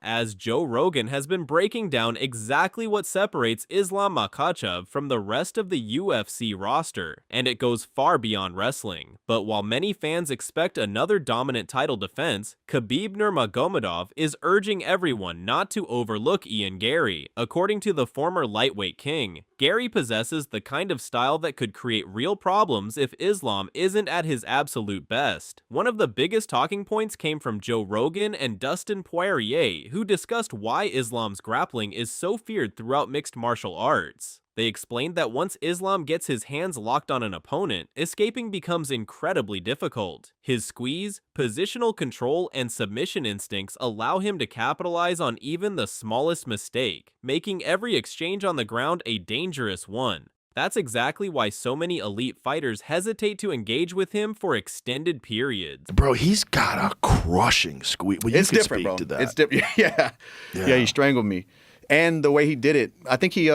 as Joe Rogan has been breaking down exactly what separates Islam Makhachev from the rest of the UFC roster, and it goes far beyond wrestling. But while many fans expect another dominant title defense, Khabib Nurmagomedov is urging everyone not to overlook Ian Garry. According to the former lightweight king, Garry possesses the kind of style that could create real problems if Islam isn't at his absolute best. One of the biggest talking points came from Joe Rogan and Dustin Poirier, who discussed why Islam's grappling is so feared throughout mixed martial arts. They explained that once Islam gets his hands locked on an opponent, escaping becomes incredibly difficult. His squeeze, positional control, and submission instincts allow him to capitalize on even the smallest mistake, making every exchange on the ground a dangerous one. That's exactly why so many elite fighters hesitate to engage with him for extended periods. Bro, he's got a crushing squeeze. Well, it's different, bro. To that. It's different. Yeah, he strangled me. And the way he did it, I think he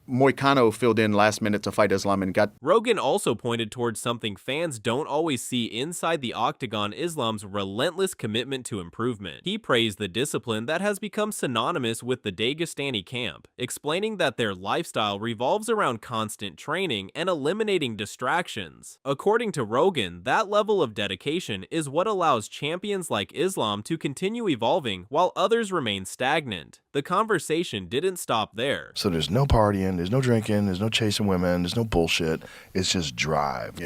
Moicano filled in last minute to fight Islam and got... Rogan also pointed towards something fans don't always see inside the Octagon: Islam's relentless commitment to improvement. He praised the discipline that has become synonymous with the Dagestani camp, explaining that their lifestyle revolves around constant training and eliminating distractions. According to Rogan, that level of dedication is what allows champions like Islam to continue evolving while others remain stagnant. The conversation didn't stop there. So there's no partying, there's no drinking, there's no chasing women, there's no bullshit. It's just drive.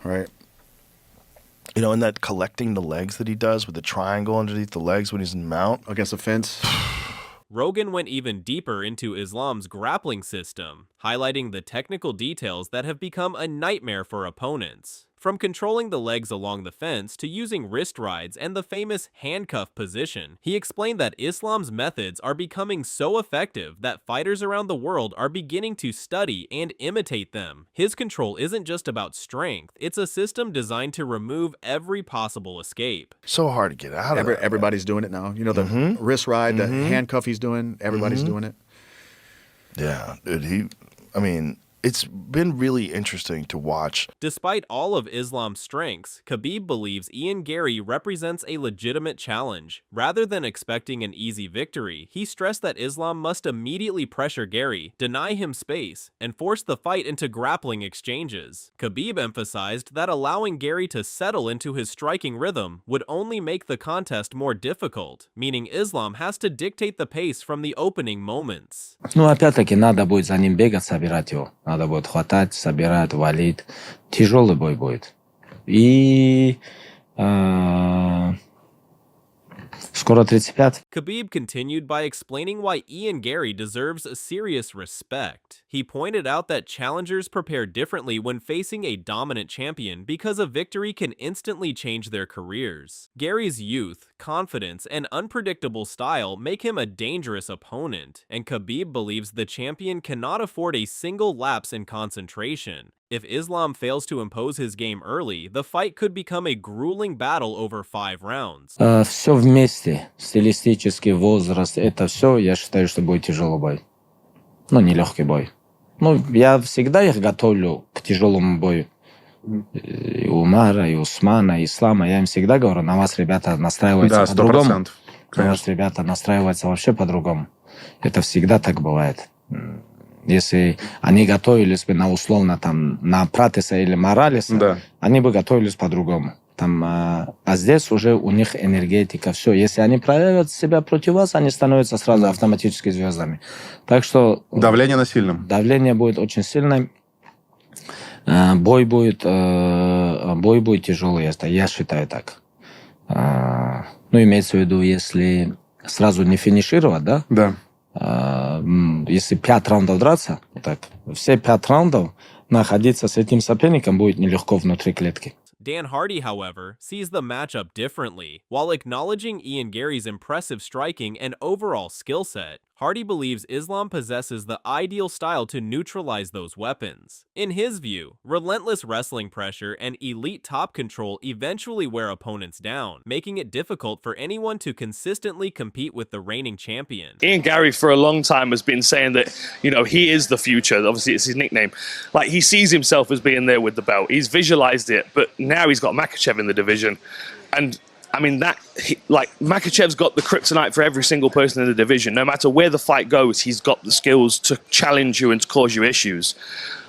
Right. You know, and that collecting the legs that he does with the triangle underneath the legs when he's in mount. Against a fence. Rogan went even deeper into Islam's grappling system, highlighting the technical details that have become a nightmare for opponents. From controlling the legs along the fence to using wrist rides and the famous handcuff position, he explained that Islam's methods are becoming so effective that fighters around the world are beginning to study and imitate them. His control isn't just about strength, it's a system designed to remove every possible escape. So hard to get out of that. Everybody's doing it now. You know, the wrist ride, the handcuff he's doing, everybody's doing it. Yeah, dude, it's been really interesting to watch. Despite all of Islam's strengths, Khabib believes Ian Garry represents a legitimate challenge. Rather than expecting an easy victory, he stressed that Islam must immediately pressure Garry, deny him space, and force the fight into grappling exchanges. Khabib emphasized that allowing Garry to settle into his striking rhythm would only make the contest more difficult, meaning Islam has to dictate the pace from the opening moments. Ну, опять-таки, надо будет за ним бегать, собирать его. Надо будет хватать, собирать, валить. Тяжелый бой будет. И скоро 35. Khabib continued by explaining why Ian Garry deserves serious respect. He pointed out that challengers prepare differently when facing a dominant champion because a victory can instantly change their careers. Garry's youth, confidence, and unpredictable style make him a dangerous opponent, and Khabib believes the champion cannot afford a single lapse in concentration. If Islam fails to impose his game early, the fight could become a grueling battle over 5 rounds. Все вместе. Стилистический возраст, это все, я считаю, что будет тяжелый бой. Ну, нелегкий бой. Ну, я всегда их готовлю к тяжелому бою. И Умара, и Усмана, и Ислама. Я им всегда говорю, на вас, ребята, настраиваются по-другому. На вас, ребята, настраиваются вообще по-другому. Это всегда так бывает. Если они готовились бы на условно там на Пратиса или Моралеса, они бы готовились по-другому. Там, а здесь уже у них энергетика, все. Если они проявят себя против вас, они становятся сразу автоматически звездами. Так что... Давление на сильном. Давление будет очень сильное. Бой будет тяжелый, я считаю так. Ну, имеется в виду, если сразу не финишировать, да? Да. Если 5 раундов драться, так, все 5 раундов находиться с этим соперником будет нелегко внутри клетки. Dan Hardy, however, sees the matchup differently. While acknowledging Ian Garry's impressive striking and overall skill set, Hardy believes Islam possesses the ideal style to neutralize those weapons. In his view, relentless wrestling pressure and elite top control eventually wear opponents down, making it difficult for anyone to consistently compete with the reigning champion. Ian Garry for a long time has been saying that, you know, he is the future. Obviously, it's his nickname. Like, he sees himself as being there with the belt. He's visualized it, but now he's got Makhachev in the division. And I mean, like Makhachev's got the kryptonite for every single person in the division. No matter where the fight goes, he's got the skills to challenge you and to cause you issues.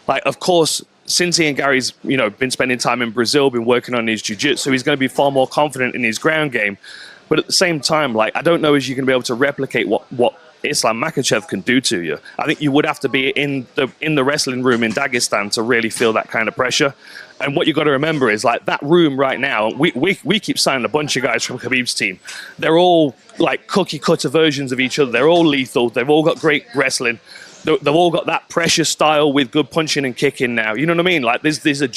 Like, of course, since Ian Garry's, been spending time in Brazil, been working on his jiu-jitsu, he's going to be far more confident in his ground game. But at the same time, like, I don't know if you're going to be able to replicate what Islam Makhachev can do to you. I think you would have to be in the wrestling room in Dagestan to really feel that kind of pressure. And what you got to remember is, like, that room right now, we keep signing a bunch of guys from Khabib's team. They're all like cookie cutter versions of each other. They're all lethal. They've all got great wrestling. They've all got that pressure style with good punching and kicking now. You know what I mean? Like, there's a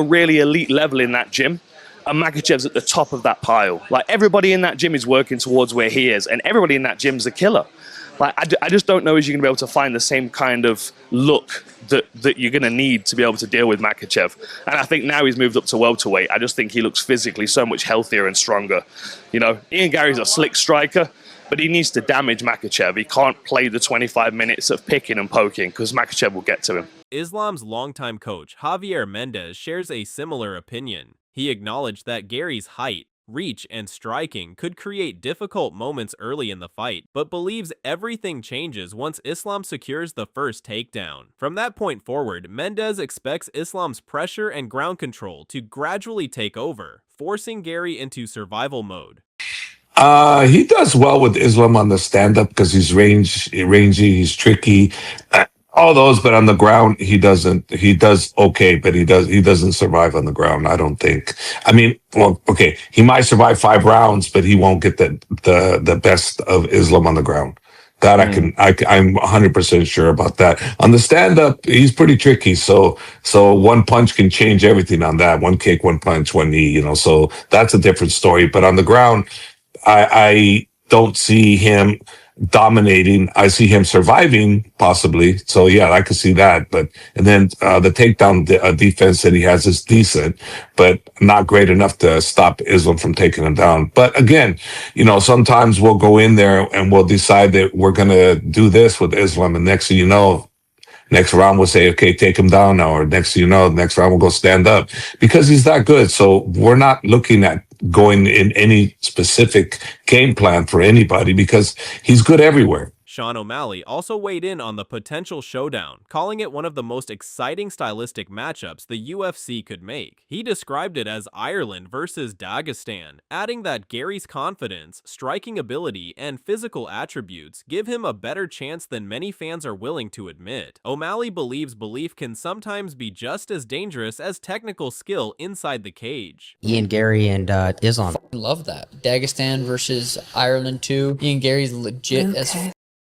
really elite level in that gym. And Makhachev's at the top of that pile. Like, everybody in that gym is working towards where he is, and everybody in that gym's a killer. Like, I just don't know if you're going to be able to find the same kind of look that you're going to need to be able to deal with Makhachev. And I think now he's moved up to welterweight. I just think he looks physically so much healthier and stronger. Ian Garry's a slick striker, but he needs to damage Makhachev. He can't play the 25 minutes of picking and poking because Makhachev will get to him. Islam's longtime coach, Javier Mendez, shares a similar opinion. He acknowledged that Garry's height, reach, and striking could create difficult moments early in the fight, but believes everything changes once Islam secures the first takedown. From that point forward, Mendez expects Islam's pressure and ground control to gradually take over, forcing Garry into survival mode. He does well with Islam on the stand-up because he's rangy, he's tricky, all those. But on the ground, he doesn't. He does okay, but he doesn't survive on the ground. I don't think. I mean, well, okay, he might survive 5 rounds, but he won't get the best of Islam on the ground. That I'm 100% sure about that. On the stand-up, he's pretty tricky. So one punch can change everything on that. One kick, one punch, one knee. So that's a different story. But on the ground, I don't see him dominating. I see him surviving possibly. So yeah, I could see that. And then the takedown defense that he has is decent, but not great enough to stop Islam from taking him down. But again, sometimes we'll go in there and we'll decide that we're going to do this with Islam. And next thing you know, next round we'll say, okay, take him down now. Or next thing you know, next round we'll go stand up because he's that good. So we're not looking at going in any specific game plan for anybody because he's good everywhere. Sean O'Malley also weighed in on the potential showdown, calling it one of the most exciting stylistic matchups the UFC could make. He described it as Ireland versus Dagestan, adding that Garry's confidence, striking ability, and physical attributes give him a better chance than many fans are willing to admit. O'Malley believes belief can sometimes be just as dangerous as technical skill inside the cage. Ian Garry and Islam. Love that. Dagestan versus Ireland too. Ian Garry's legit as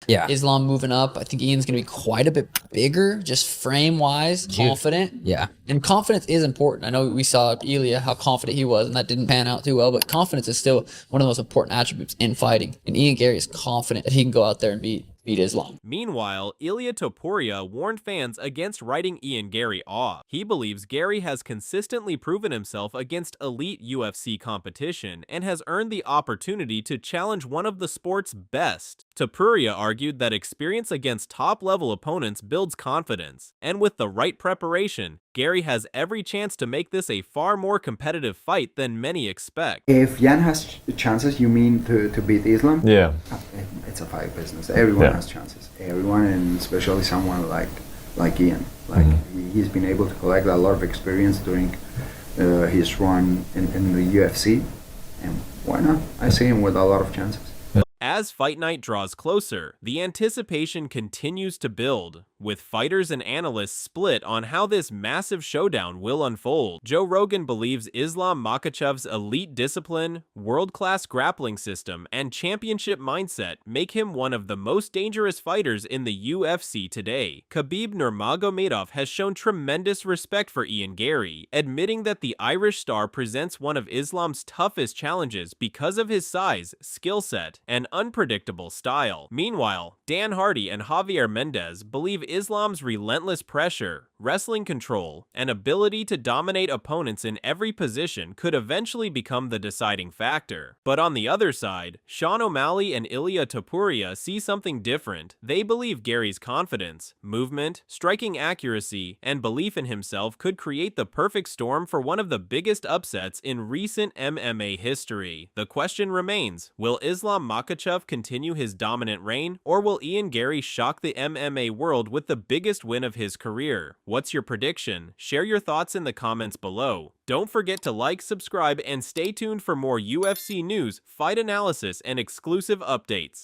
Yeah. Islam moving up. I think Ian's going to be quite a bit bigger, just frame-wise, confident. Yeah. And confidence is important. I know we saw Ilya, how confident he was, and that didn't pan out too well, but confidence is still one of the most important attributes in fighting. And Ian Garry is confident that he can go out there and beat Islam. Meanwhile, Ilia Topuria warned fans against writing Ian Garry off. He believes Garry has consistently proven himself against elite UFC competition and has earned the opportunity to challenge one of the sport's best. Topuria argued that experience against top-level opponents builds confidence, and with the right preparation, Garry has every chance to make this a far more competitive fight than many expect. If Jan has chances, you mean to beat Islam? Yeah. It's a fight business. Everyone has chances. Everyone, and especially someone like Ian. He's been able to collect a lot of experience during his run in the UFC, and why not? I see him with a lot of chances. As Fight Night draws closer, the anticipation continues to build, with fighters and analysts split on how this massive showdown will unfold. Joe Rogan believes Islam Makhachev's elite discipline, world-class grappling system, and championship mindset make him one of the most dangerous fighters in the UFC today. Khabib Nurmagomedov has shown tremendous respect for Ian Garry, admitting that the Irish star presents one of Islam's toughest challenges because of his size, skill set, and unpredictable style. Meanwhile, Dan Hardy and Javier Mendez believe Islam's relentless pressure, wrestling control, and ability to dominate opponents in every position could eventually become the deciding factor. But on the other side, Sean O'Malley and Ilia Topuria see something different. They believe Garry's confidence, movement, striking accuracy, and belief in himself could create the perfect storm for one of the biggest upsets in recent MMA history. The question remains, will Islam Makhachev continue his dominant reign, or will Ian Garry shock the MMA world with the biggest win of his career? What's your prediction? Share your thoughts in the comments below. Don't forget to like, subscribe, and stay tuned for more UFC news, fight analysis, and exclusive updates.